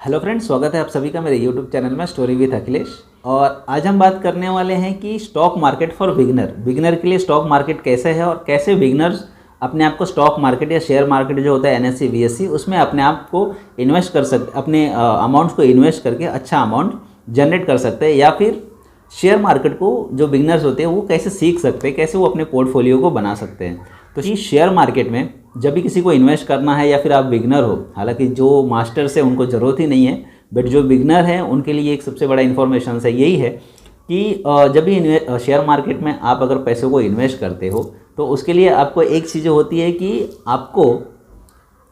Hello friends, स्वागत है आप सभी का मेरे यूट्यूब चैनल में स्टोरी विद अखिलेश। और आज हम बात करने वाले हैं कि स्टॉक मार्केट फॉर बिगिनर के लिए स्टॉक मार्केट कैसे है और कैसे बिगिनर्स अपने आप को स्टॉक मार्केट या शेयर मार्केट जो होता है एनएससी बीएससी उसमें अपने आप को इन्वेस्ट कर सकते, अपने अमाउंट्स को इन्वेस्ट करके अच्छा अमाउंट जनरेट कर सकते हैं, या फिर शेयर मार्केट को जो बिगिनर्स होते हैं वो कैसे सीख सकते हैं, कैसे वो अपने पोर्टफोलियो को बना सकते हैं। तो ये शेयर मार्केट में जब भी किसी को इन्वेस्ट करना है या फिर आप बिगनर हो, हालांकि जो मास्टर्स है उनको ज़रूरत ही नहीं है, बट जो बिगनर हैं उनके लिए एक सबसे बड़ा इन्फॉर्मेशन है यही है कि जब भी शेयर मार्केट में आप अगर पैसों को इन्वेस्ट करते हो तो उसके लिए आपको एक चीज़ होती है कि आपको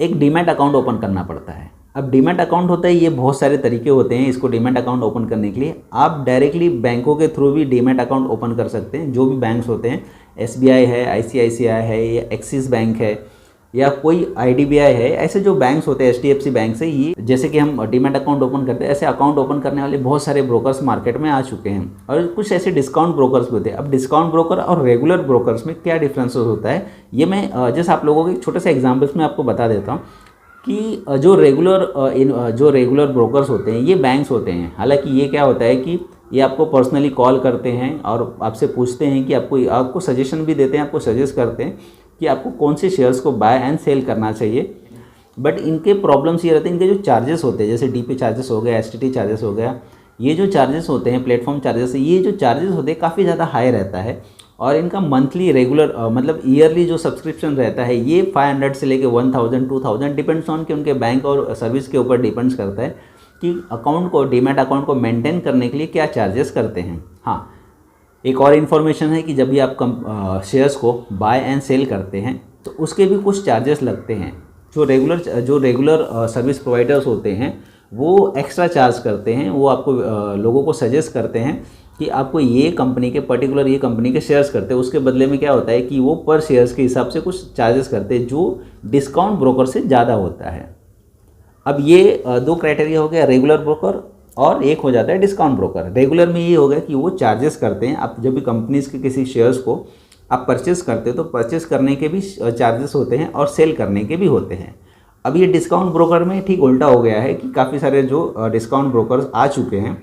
एक डीमैट अकाउंट ओपन करना पड़ता है। अब डीमैट अकाउंट होता है, ये बहुत सारे तरीके होते हैं इसको डीमैट अकाउंट ओपन करने के लिए। आप डायरेक्टली बैंकों के थ्रू भी डीमैट अकाउंट ओपन कर सकते हैं। जो भी बैंक्स होते हैं, एसबीआई है, आईसीआईसीआई है, या एक्सिस बैंक है, या कोई आईडीबीआई है, ऐसे जो बैंक्स होते हैं, एचडीएफसी बैंक से ये जैसे कि हम डीमैट अकाउंट ओपन करते हैं, ऐसे अकाउंट ओपन करने वाले बहुत सारे ब्रोकर्स मार्केट में आ चुके हैं। और कुछ ऐसे डिस्काउंट ब्रोकर्स भी होते हैं। अब डिस्काउंट ब्रोकर और रेगुलर ब्रोकर्स में क्या डिफरेंसेस होता है, ये मैं जैसे आप लोगों के छोटे से एग्जाम्पल्स में आपको बता देता हूँ कि जो रेगुलर ब्रोकर्स होते हैं ये बैंक्स होते हैं। हालांकि ये क्या होता है कि ये आपको पर्सनली कॉल करते हैं और आपसे पूछते हैं कि आपको सजेशन भी देते हैं, आपको सजेस्ट करते हैं कि आपको कौन से शेयर्स को बाय एंड सेल करना चाहिए। बट इनके प्रॉब्लम्स ये रहते हैं, इनके जो चार्जेस होते हैं, जैसे डीपी चार्जेस हो गया, एसटीटी चार्जेस हो गया, ये जो चार्जेस होते हैं, प्लेटफॉर्म चार्जेस, ये जो चार्जेस होते हैं काफ़ी ज़्यादा हाई रहता है। और इनका मंथली रेगुलर मतलब ईयरली जो सब्सक्रिप्शन रहता है ये 500 से लेके 1000 2000 डिपेंड्स ऑन कि उनके बैंक और सर्विस के ऊपर डिपेंड्स करता है कि अकाउंट को, डीमैट अकाउंट को मेंटेन करने के लिए क्या चार्जेस करते हैं। हाँ, एक और इन्फॉर्मेशन है कि जब भी आप शेयर्स को बाय एंड सेल करते हैं तो उसके भी कुछ चार्जेस लगते हैं। जो रेगुलर सर्विस प्रोवाइडर्स होते हैं वो एक्स्ट्रा चार्ज करते हैं। वो आपको लोगों को सजेस्ट करते हैं कि आपको ये कंपनी के शेयर्स करते हैं, उसके बदले में क्या होता है कि वो पर शेयर्स के हिसाब से कुछ चार्जेस करते हैं जो डिस्काउंट ब्रोकर से ज़्यादा होता है। अब ये दो क्राइटेरिया हो गया, रेगुलर ब्रोकर और एक हो जाता है डिस्काउंट ब्रोकर। रेगुलर में ये हो गया कि वो चार्जेस करते हैं। आप जब भी कंपनीज के किसी शेयर्स को आप परचेस करते हो तो परचेस करने के भी चार्जेस होते हैं और सेल करने के भी होते हैं। अब ये डिस्काउंट ब्रोकर में ठीक उल्टा हो गया है कि काफ़ी सारे जो डिस्काउंट ब्रोकर्स आ चुके हैं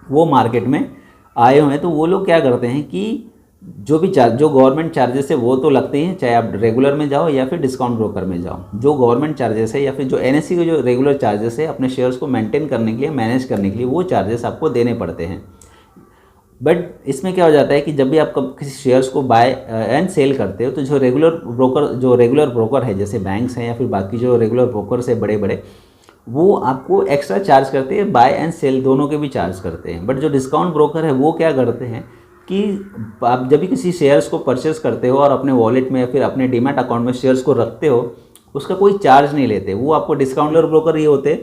वो मार्केट में आए हुए हैं, तो वो लोग क्या करते हैं कि जो गवर्नमेंट चार्जेस है वो तो लगते हैं, चाहे आप रेगुलर में जाओ या फिर डिस्काउंट ब्रोकर में जाओ। जो गवर्नमेंट चार्जेस है या फिर जो एनएससी के जो रेगुलर चार्जेस है अपने शेयर्स को मेंटेन करने के लिए, मैनेज करने के लिए, वो चार्जेस आपको देने पड़ते हैं। बट इसमें क्या हो जाता है कि जब भी आप किसी शेयर्स को बाय एंड सेल करते हो तो जो रेगुलर ब्रोकर है, जैसे बैंक्स हैं या फिर बाकी जो रेगुलर ब्रोकर्स है बड़े बड़े, वो आपको एक्स्ट्रा चार्ज करते हैं, बाय एंड सेल दोनों के भी चार्ज करते हैं। बट जो डिस्काउंट ब्रोकर है वो क्या करते हैं कि आप जब भी किसी शेयर्स को परचेस करते हो और अपने वॉलेट में या फिर अपने डीमैट अकाउंट में शेयर्स को रखते हो, उसका कोई चार्ज नहीं लेते। वो आपको डिस्काउंटर ब्रोकर ये होते हैं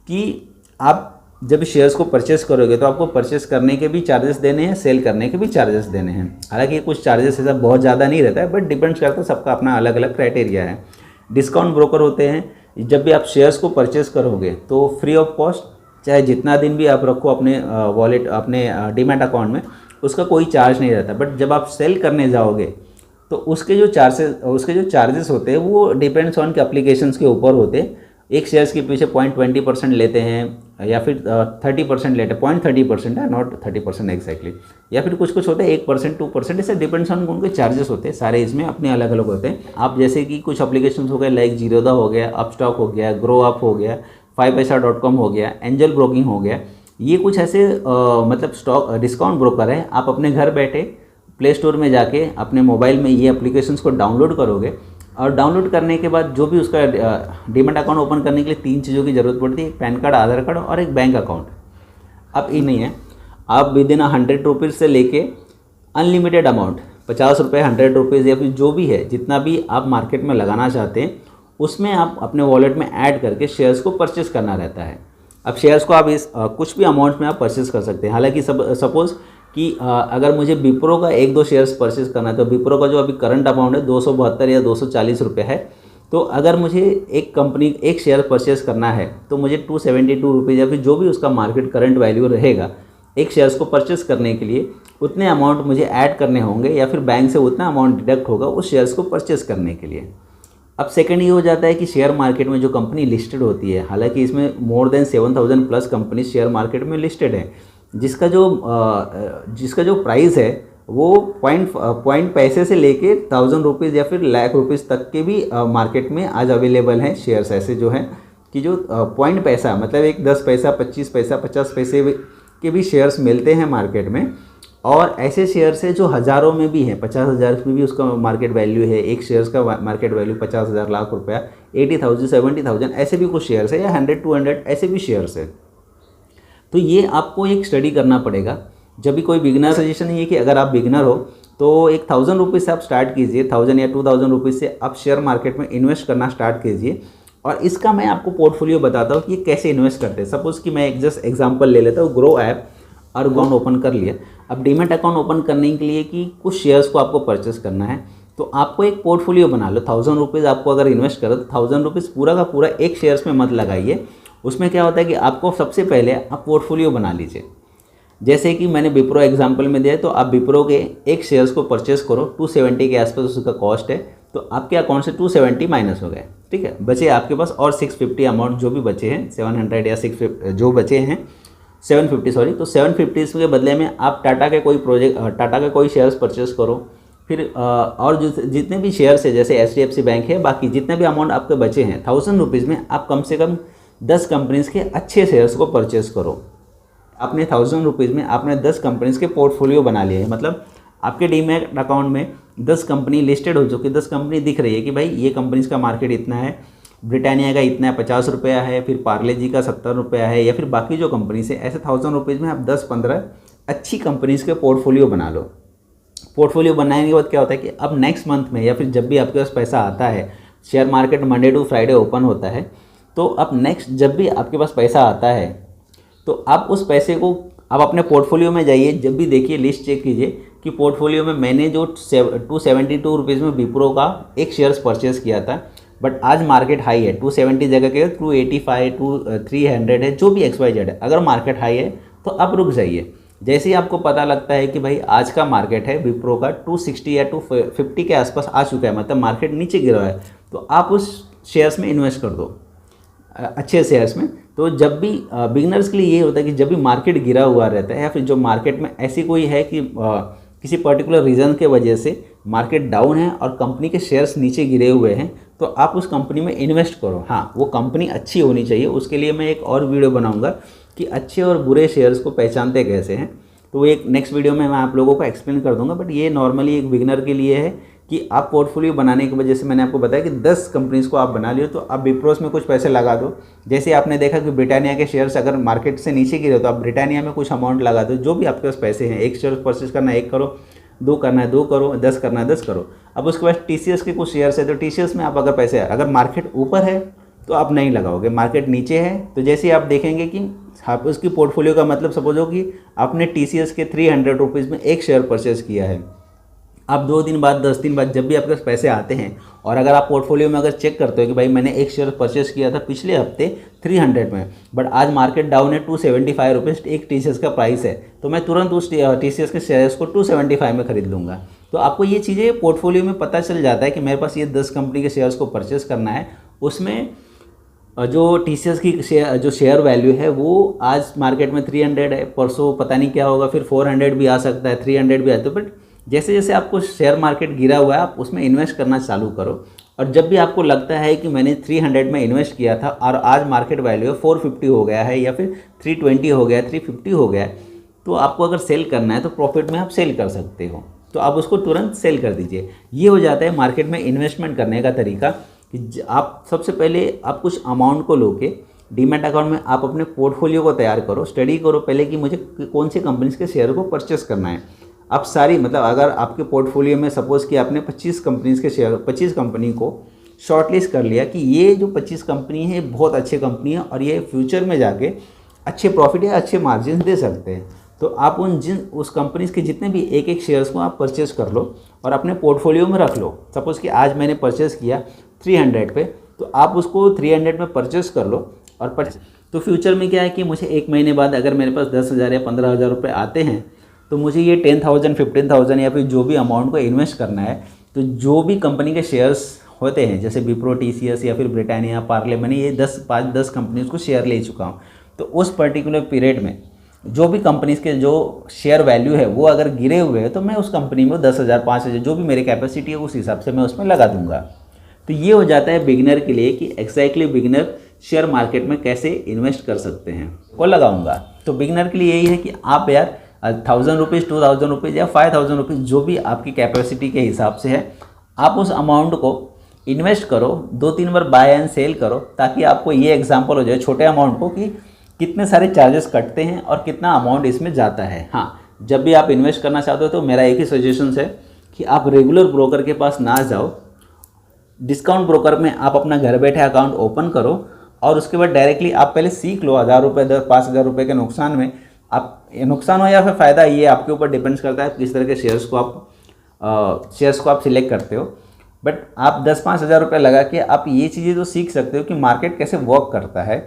कि आप जब शेयर्स को परचेस करोगे तो आपको परचेस करने के भी चार्जेस देने हैं, सेल करने के भी चार्जेस देने हैं। हालांकि कुछ चार्जेस ऐसा बहुत ज़्यादा नहीं रहता है, बट डिपेंड्स करता है, सबका अपना अलग अलग क्राइटेरिया है। डिस्काउंट ब्रोकर होते हैं, जब भी आप शेयर्स को परचेस करोगे तो फ्री ऑफ कॉस्ट, चाहे जितना दिन भी आप रखो अपने वॉलेट, अपने डीमैट अकाउंट में, उसका कोई चार्ज नहीं रहता। बट जब आप सेल करने जाओगे तो उसके जो चार्जेस होते हैं वो डिपेंड्स ऑन के एप्लीकेशंस के ऊपर होते हैं। एक शेयर्स के पीछे 0.20% लेते हैं या फिर 30% लेते हैं, 0.30% है, नॉट 30% एग्जैक्टली, या फिर कुछ होते हैं 1% 2%, ऐसे डिपेंड्स ऑन उनके चार्जेस होते हैं। सारे इसमें अपने अलग अलग होते हैं। आप जैसे कि कुछ एप्लीकेशंस हो गए लाइक जीरोधा हो गया, अपस्टॉक हो गया, ग्रो अप हो गया, 5paisa.com हो गया, एंजल ब्रोकिंग हो गया, ये कुछ ऐसे मतलब डिस्काउंट ब्रोकर है। आप अपने घर बैठे प्ले स्टोर में जाके अपने मोबाइल में ये एप्लीकेशंस को डाउनलोड करोगे और डाउनलोड करने के बाद जो भी उसका डीमैट अकाउंट ओपन करने के लिए 3 चीज़ों की ज़रूरत पड़ती है, एक पैन कार्ड, आधार कार्ड और एक बैंक अकाउंट। अब ये नहीं है, आप विद इन 100 रुपीज़ से लेके अनलिमिटेड अमाउंट 50 रुपये, 100 रुपीज़ या फिर जो भी है, जितना भी आप मार्केट में लगाना चाहते हैं उसमें आप अपने वॉलेट में ऐड करके शेयर्स को परचेस करना रहता है। अब शेयर्स को आप कुछ भी अमाउंट में आप परचेस कर सकते हैं। हालांकि सपोज़ कि अगर मुझे विप्रो का 1-2 शेयर्स परचेस करना है तो विप्रो का जो अभी करंट अमाउंट है 272 या 240 रुपये है। तो अगर मुझे एक शेयर परचेस करना है तो मुझे 272 रुपीज़ या फिर जो भी उसका मार्केट करंट वैल्यू रहेगा एक शेयर्स को परचेस करने के लिए, उतने अमाउंट मुझे ऐड करने होंगे या फिर बैंक से उतना अमाउंट डिडक्ट होगा उस शेयर्स को परचेस करने के लिए। अब सेकंड ये हो जाता है कि शेयर मार्केट में जो कंपनी लिस्टेड होती है, हालांकि इसमें more than 7,000 plus company share market में लिस्टेड है, जिसका जो प्राइस है वो पॉइंट पैसे से लेके 1,000 रुपीज़ या फिर लाख रुपीज़ तक के भी मार्केट में आज अवेलेबल हैं शेयर्स ऐसे जो हैं कि जो पॉइंट पैसा मतलब एक 10 पैसा 25 पैसा 50 पैसे के भी शेयर्स मिलते हैं मार्केट में। और ऐसे शेयर्स है जो हज़ारों में भी हैं, 50,000 में भी उसका मार्केट वैल्यू है, एक शेयर्स का मार्केट वैल्यू 50,000 लाख रुपया, 80,000 70,000 ऐसे भी कुछ शेयर्स है, या 100-200 ऐसे भी शेयर्स है। तो ये आपको एक स्टडी करना पड़ेगा। जब भी कोई बिगिनर सजेशन है कि अगर आप बिगिनर हो तो एक 1,000 रुपीज़ से आप स्टार्ट कीजिए, 1,000 या 2,000 रुपीज़ से आप शेयर मार्केट में इन्वेस्ट करना स्टार्ट कीजिए। और इसका मैं आपको पोर्टफोलियो बताता हूँ कि ये कैसे इन्वेस्ट करते हैं। सपोज़ कि मैं एक जस्ट एग्जांपल ले लेता हूँ, ग्रो ऐप और अकाउंट ओपन कर लिया। अब डीमैट अकाउंट ओपन करने के लिए कि कुछ शेयर्स को आपको परचेस करना है, तो आपको एक पोर्टफोलियो बना लो। 1,000 रुपीज़ आपको अगर इन्वेस्ट करो तो 1,000 रुपीज़ पूरा का पूरा एक शेयर्स में मत लगाइए। उसमें क्या होता है कि आपको सबसे पहले आप पोर्टफोलियो बना लीजिए। जैसे कि मैंने विप्रो एग्जांपल में दिया है, तो आप विप्रो के एक शेयर्स को परचेस करो, 270 के आसपास उसका कॉस्ट है, तो आपके अकाउंट से 270 माइनस हो गए, ठीक है। बचे आपके पास और 650 अमाउंट जो भी बचे हैं, 700 या 650 जो बचे हैं 750 सॉरी, तो 750 के बदले में आप टाटा के कोई शेयर्स परचेस करो। फिर और जितने भी शेयर्स है जैसे HDFC बैंक है, बाकी जितने भी अमाउंट आपके बचे हैं 1,000 रुपीज़ में आप कम से कम 10 कंपनीज़ के अच्छे शेयर्स को परचेस करो। आपने 1,000 रुपीज़ में आपने 10 कंपनीज़ के पोर्टफोलियो बना लिए हैं, मतलब आपके डीमैट अकाउंट में 10 कंपनी लिस्टेड हो चुकी, 10 कंपनी दिख रही है कि भाई ये कंपनीज़ का मार्केट इतना है, ब्रिटानिया का इतना 50 रुपया है, फिर पार्ले जी का 70 रुपया है, या फिर बाकी जो कंपनीज़ है, ऐसे 1,000 रुपीज़ में आप 10-15 अच्छी कंपनीज़ के पोर्टफोलियो बना लो। पोर्टफोलियो बनाने के बाद क्या होता है कि अब नेक्स्ट मंथ में या फिर जब भी आपके पास पैसा आता है, share market Monday to Friday open होता है, तो अब नेक्स्ट जब भी आपके पास पैसा आता है तो आप उस पैसे को आप अपने पोर्टफोलियो में जाइए, जब भी देखिए लिस्ट चेक कीजिए कि पोर्टफोलियो में मैंने जो 272 रुपीज़ में विप्रो का एक शेयर्स परचेस किया था, बट आज मार्केट हाई है, 270 जगह के 285 300 है, जो भी XYZ है, अगर मार्केट हाई है तो आप रुक जाइए। जैसे ही आपको पता लगता है कि भाई आज का मार्केट है विप्रो का 260 या 250 के आसपास आ चुका है, मतलब मार्केट नीचे गिरा है, तो आप उस शेयर्स में इन्वेस्ट कर दो, अच्छे शेयर्स में। तो जब भी बिगिनर्स के लिए ये होता है कि जब भी मार्केट गिरा हुआ रहता है, या फिर जो मार्केट में ऐसी कोई है कि किसी पर्टिकुलर रीज़न के वजह से मार्केट डाउन है और कंपनी के शेयर्स नीचे गिरे हुए हैं, तो आप उस कंपनी में इन्वेस्ट करो। हाँ, वो कंपनी अच्छी होनी चाहिए। उसके लिए मैं एक और वीडियो बनाऊंगा कि अच्छे और बुरे शेयर्स को पहचानते कैसे हैं, तो वो एक नेक्स्ट वीडियो में मैं आप लोगों को एक्सप्लेन कर दूंगा। बट ये नॉर्मली एक बिगिनर के लिए है कि आप पोर्टफोलियो बनाने की वजह से मैंने आपको बताया कि 10 कंपनीज़ को आप बना लियो, तो आप विप्रोस में कुछ पैसे लगा दो। जैसे आपने देखा कि ब्रिटानिया के शेयर्स अगर मार्केट से नीचे गिरे तो आप ब्रिटानिया में कुछ अमाउंट लगा दो, जो भी आपके पास पैसे हैं। एक शेयर परचेज करना है 1 करो, 2 करना है 2 करो, 10 करना है 10 करो। अब उसके बाद TCS के कुछ शेयर्स है, तो TCS में आप अगर पैसे, अगर मार्केट ऊपर है तो आप नहीं लगाओगे, मार्केट नीचे है तो जैसे ही आप देखेंगे कि आप उसकी पोर्टफोलियो का मतलब सपोज हो कि आपने TCS के 300 रुपीज़ में एक शेयर परचेज किया है, आप 2 दिन बाद 10 दिन बाद जब भी आपके पास पैसे आते हैं, और अगर आप पोर्टफोलियो में अगर चेक करते हो कि भाई मैंने एक शेयर परचेस किया था पिछले हफ्ते 300 में, बट आज मार्केट डाउन है 275 रुपीज़ एक TCS का प्राइस है, तो मैं तुरंत उस TCS के शेयर्स को 275 में खरीद लूँगा। तो आपको ये चीज़ें पोर्टफोलियो में पता चल जाता है कि मेरे पास ये 10 कंपनी के शेयर्स को परचेस करना है। उसमें जो TCS की जो शेयर वैल्यू है वो आज मार्केट में 300 है, परसों पता नहीं क्या होगा, फिर 400 भी आ सकता है, 300 भी आता है। बट जैसे जैसे आपको शेयर मार्केट गिरा हुआ है, आप उसमें इन्वेस्ट करना चालू करो। और जब भी आपको लगता है कि मैंने 300 में इन्वेस्ट किया था और आज मार्केट वैल्यू 450 हो गया है, या फिर 320 हो गया, 350 हो गया है, तो आपको अगर सेल करना है तो प्रॉफिट में आप सेल कर सकते हो, तो आप उसको तुरंत सेल कर दीजिए। ये हो जाता है मार्केट में इन्वेस्टमेंट करने का तरीका कि आप सबसे पहले आप कुछ अमाउंट को लो के डीमैट अकाउंट में आप अपने पोर्टफोलियो को तैयार करो, स्टडी करो पहले कि मुझे कौन सी कंपनीज के शेयर को परचेस करना है। आप सारी, मतलब अगर आपके पोर्टफोलियो में सपोज़ कि आपने 25 कंपनीज के शेयर, 25 कंपनी को शॉर्टलिस्ट कर लिया कि ये जो 25 कंपनी है बहुत अच्छी कंपनी है और ये फ्यूचर में जाके अच्छे प्रॉफिट या अच्छे मार्जिन दे सकते हैं, तो आप उस कंपनीज के जितने भी एक एक शेयर्स को आप परचेस कर लो और अपने पोर्टफोलियो में रख लो। सपोज़ कि आज मैंने परचेस किया 300 पे, तो आप उसको 300 में परचेस कर लो और तो फ्यूचर में क्या है कि मुझे 1 महीने बाद अगर मेरे पास 10,000 या 15,000 रुपये आते हैं, तो मुझे ये 10,000 15,000 या फिर जो भी अमाउंट को इन्वेस्ट करना है, तो जो भी कंपनी के शेयर्स होते हैं, जैसे विप्रो, टीसीएस या फिर ब्रिटानिया, पार्ले, मैंने ये 5-10 कंपनीज़ को शेयर ले चुका हूँ। तो उस पर्टिकुलर पीरियड में जो भी कंपनीज़ के जो शेयर वैल्यू है वो अगर गिरे हुए हैं तो मैं उस कंपनी में 10,000, 5,000 जो भी मेरी कैपेसिटी है उस हिसाब से मैं उसमें लगा दूंगा। तो ये हो जाता है बिगिनर के लिए कि एक्जैक्टली बिगिनर शेयर मार्केट में कैसे इन्वेस्ट कर सकते हैं वो लगाऊंगा। तो बिगिनर के लिए यही है कि आप यार 1,000 रुपीज़, 2,000 रुपीज़ या 5,000 रुपीज़ जो भी आपकी कैपेसिटी के हिसाब से है, आप उस अमाउंट को इन्वेस्ट करो, 2-3 बार बाय एंड सेल करो, ताकि आपको ये एग्जांपल हो जाए छोटे अमाउंट को कि कितने सारे चार्जेस कटते हैं और कितना अमाउंट इसमें जाता है। हाँ, जब भी आप इन्वेस्ट करना चाहते हो तो मेरा एक ही सजेशन है कि आप रेगुलर ब्रोकर के पास ना जाओ, डिस्काउंट ब्रोकर में आप अपना घर बैठे अकाउंट ओपन करो और उसके बाद डायरेक्टली आप पहले सीख लो 1,000 रुपये, 5,000 रुपये के नुकसान में, आप नुकसान हो या फिर फ़ायदा, ये आपके ऊपर डिपेंड्स करता है किस तरह के शेयर्स को आप सिलेक्ट करते हो। बट आप 10-5 हज़ार रुपये लगा के आप ये चीज़ें तो सीख सकते हो कि मार्केट कैसे वर्क करता है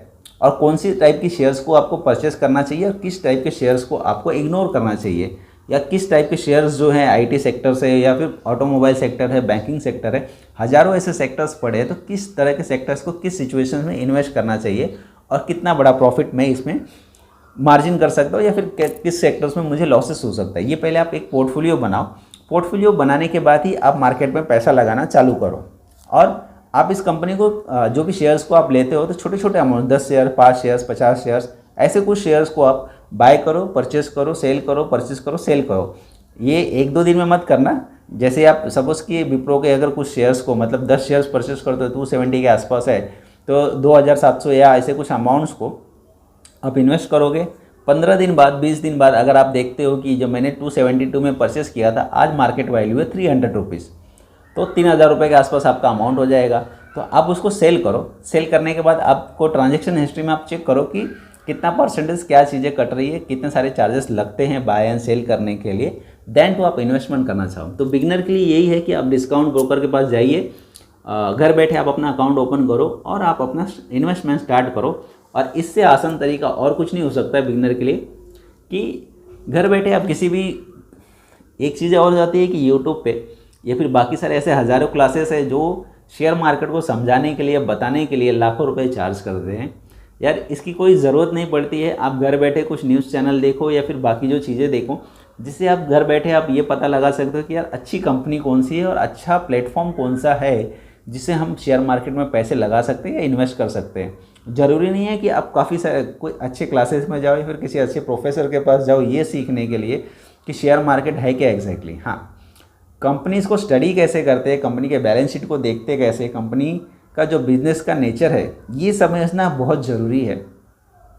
और कौन सी टाइप की शेयर्स को आपको परचेस करना चाहिए और किस टाइप के शेयर्स को आपको इग्नोर करना चाहिए, या किस टाइप के शेयर्स जो हैं आईटी सेक्टर से या फिर ऑटोमोबाइल सेक्टर है, बैंकिंग सेक्टर है, हज़ारों ऐसे सेक्टर्स पड़े हैं, तो किस तरह के सेक्टर्स को किस सिचुएशन में इन्वेस्ट करना चाहिए और कितना बड़ा प्रॉफिट मैं इसमें मार्जिन कर सकता हूँ या फिर किस सेक्टर्स में मुझे लॉसेस हो सकता है। ये पहले आप एक पोर्टफोलियो बनाओ, पोर्टफोलियो बनाने के बाद ही आप मार्केट में पैसा लगाना चालू करो। और आप इस कंपनी को जो भी शेयर्स को आप लेते हो तो छोटे छोटे अमाउंट, 10 शेयर, 5 शेयर्स, 50 शेयर्स, ऐसे कुछ शेयर्स को आप बाय करो, परचेस करो, सेल करो, परचेस करो, सेल करो। ये 1-2 दिन में मत करना। जैसे आप सपोज़ कि विप्रो के अगर कुछ शेयर्स को, मतलब 10 शेयर्स परचेस करते हो, 270 के आसपास है, तो 2,700 या ऐसे कुछ अमाउंट्स को आप इन्वेस्ट करोगे। 15 दिन बाद, 20 दिन बाद अगर आप देखते हो कि जो मैंने 272 में परचेस किया था, आज मार्केट वैल्यू है 300 रुपीज़, तो 3,000 रुपये के आसपास आपका अमाउंट हो जाएगा। तो आप उसको सेल करो। सेल करने के बाद आपको ट्रांजैक्शन हिस्ट्री में आप चेक करो कि कितना परसेंटेज क्या चीज़ें कट रही है, कितने सारे चार्जेस लगते हैं बाय एंड सेल करने के लिए, देन तो आप इन्वेस्टमेंट करना चाहो। तो बिगिनर के लिए यही है कि आप डिस्काउंट ब्रोकर के पास जाइए, घर बैठे आप अपना अकाउंट ओपन करो और आप अपना इन्वेस्टमेंट स्टार्ट करो। और इससे आसान तरीका और कुछ नहीं हो सकता है बिगिनर के लिए कि घर बैठे आप किसी भी, एक चीज़ और जाती है कि यूट्यूब पे या फिर बाकी सारे ऐसे हज़ारों क्लासेस है जो शेयर मार्केट को समझाने के लिए, बताने के लिए लाखों रुपए चार्ज करते हैं। यार इसकी कोई ज़रूरत नहीं पड़ती है। आप घर बैठे कुछ न्यूज़ चैनल देखो या फिर बाकी जो चीज़ें देखो, जिससे आप घर बैठे आप ये पता लगा सकते हो कि यार अच्छी कंपनी कौन सी है और अच्छा प्लेटफॉर्म कौन सा है जिससे हम शेयर मार्केट में पैसे लगा सकते हैं या इन्वेस्ट कर सकते हैं। ज़रूरी नहीं है कि आप काफ़ी सारे कोई अच्छे क्लासेस में जाओ या फिर किसी अच्छे प्रोफेसर के पास जाओ ये सीखने के लिए कि शेयर मार्केट है क्या एग्जैक्टली। हाँ, कंपनीज़ को स्टडी कैसे करते हैं, कंपनी के बैलेंस शीट को देखते कैसे, कंपनी का जो बिज़नेस का नेचर है ये समझना बहुत ज़रूरी है।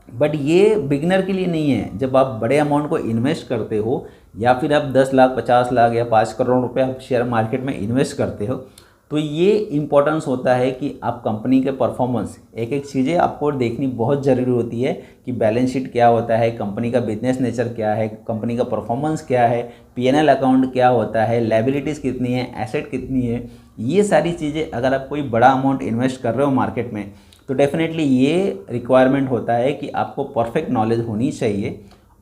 बट ये बिगिनर के लिए नहीं है। जब आप बड़े अमाउंट को इन्वेस्ट करते हो या फिर आप 10 लाख, 50 लाख या 5 करोड़ रुपए आप शेयर मार्केट में इन्वेस्ट करते हो, तो ये इम्पोर्टेंस होता है कि आप कंपनी के परफॉर्मेंस, एक एक चीज़ें आपको देखनी बहुत ज़रूरी होती है कि बैलेंस शीट क्या होता है, कंपनी का बिजनेस नेचर क्या है, कंपनी का परफॉर्मेंस क्या है, पीएनएल अकाउंट क्या होता है, लायबिलिटीज़ कितनी है, एसेट कितनी है। ये सारी चीज़ें अगर आप कोई बड़ा अमाउंट इन्वेस्ट कर रहे हो मार्केट में तो डेफिनेटली ये रिक्वायरमेंट होता है कि आपको परफेक्ट नॉलेज होनी चाहिए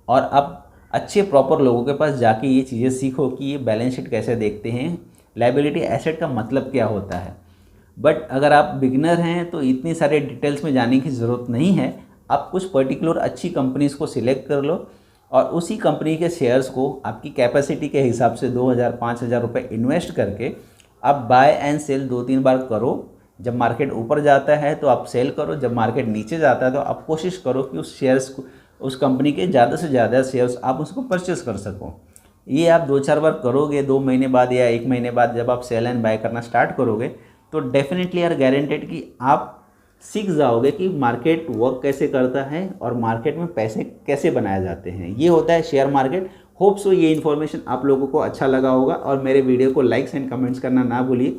और आप अच्छे प्रॉपर लोगों के पास जाके ये चीज़ें सीखो कि ये बैलेंस शीट कैसे देखते हैं, लायबिलिटी एसेट का मतलब क्या होता है। बट अगर आप बिगिनर हैं तो इतनी सारे डिटेल्स में जाने की ज़रूरत नहीं है। आप कुछ पर्टिकुलर अच्छी कंपनीज़ को सिलेक्ट कर लो और उसी कंपनी के शेयर्स को आपकी कैपेसिटी के हिसाब से 2,000, 5,000 रुपये इन्वेस्ट करके आप बाय एंड सेल 2-3 बार करो। जब मार्केट ऊपर जाता है तो आप सेल करो, जब मार्केट नीचे जाता है तो आप कोशिश करो कि उस शेयर्स को, उस कंपनी के ज़्यादा से ज़्यादा शेयर्स आप उसको परचेस कर सको। ये आप 2-4 बार करोगे, 2 महीने बाद या 1 महीने बाद जब आप सेल एंड बाय करना स्टार्ट करोगे तो डेफिनेटली यार गारंटेड कि आप सीख जाओगे कि मार्केट वर्क कैसे करता है और मार्केट में पैसे कैसे बनाए जाते हैं। ये होता है शेयर मार्केट। होप सो ये इन्फॉर्मेशन आप लोगों को अच्छा लगा होगा और मेरे वीडियो को लाइक्स एंड कमेंट्स करना ना भूलिए।